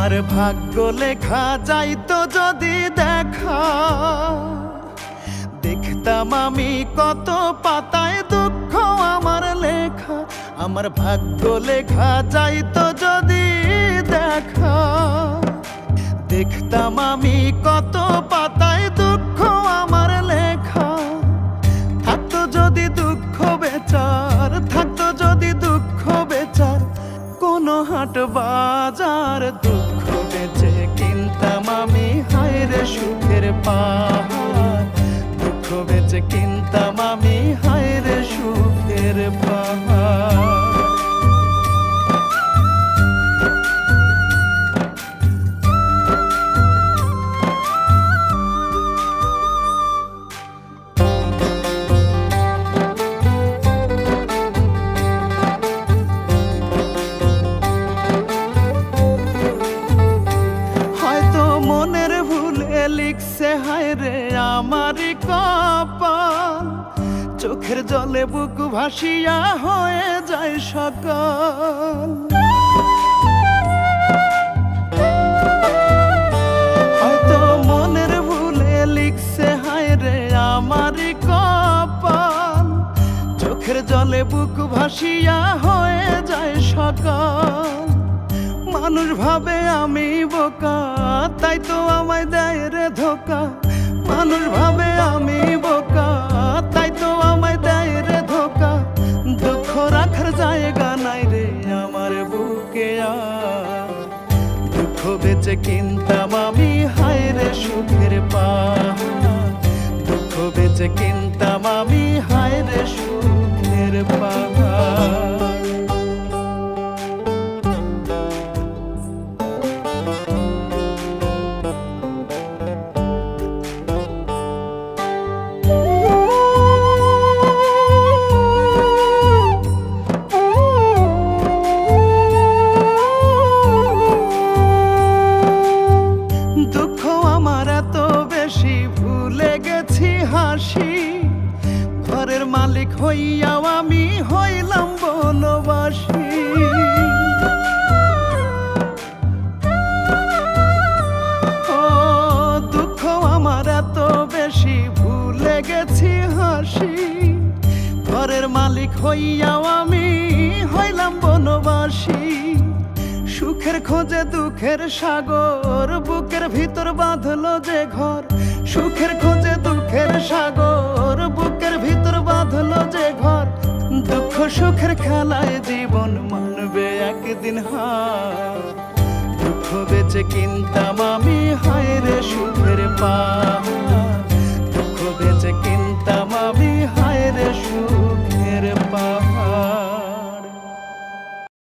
আমার ভাগ্য লেখা যাইতো যদি দেখা, দেখতাম আমি কত পাতায় দুঃখ আমার লেখা। আমার ভাগ্য লেখা যাইতো যদি দেখা, দেখতাম আমি কত পাতায় দুঃখ আমার লেখা। থাকতো যদি দুঃখ বেচার, থাকতো যদি দুঃখ বেচার কোনো হাট বাজার, দুঃখ বেচে কিনতাম আমি হায়রে সুখের পাহাড়। দুঃখ বেচে কিনতাম আমি হায়রে সুখের পাহাড়। লিখছে হায়রে আমারই কপাল, চোখের জলে বুক ভাসিয়া হয়ে যায় সকাল। হয়তো মনের ভুলে লিখছে হায়রে আমারই কপাল, চোখের জলে বুক ভাসিয়া হয়ে যায় সকাল। মানুষ ভাবে আমি বোকা, তাই তো আমায় দেয় রে ধোকা। মানুষ ভাবে আমি বোকা, তাই তো আমায় দেয় রে ধোকা। দুঃখ রাখার জায়গা নাই রে আমার বুকে আর, দুঃখ বেচে কিনতাম আমি হায়রে সুখের পাহাড়। দুঃখ বেচে কিনতাম আমি হায়রে সুখের পাহাড়। ভুলে গেছি হাসি, ঘরের মালিক হইয়াও আমি হইলাম বনবাসী। ও দুঃখ আমার এত বেশি, ভুলে গেছি হাসি, ঘরের মালিক হইয়াও আমি হইলাম বনবাসী। সুখের খোঁজে দুঃখের সাগর, বুকের ভিতর বাঁধলো যে ঘর। সুখের খোঁজে দুঃখের সাগর, বুকের ভিতর বাঁধলো যে ঘর। দুঃখ সুখের খেলায় জীবন মানবে একদিন হার। দুঃখ বেচে কিনতাম আমি হায়রে সুখের পাহাড়।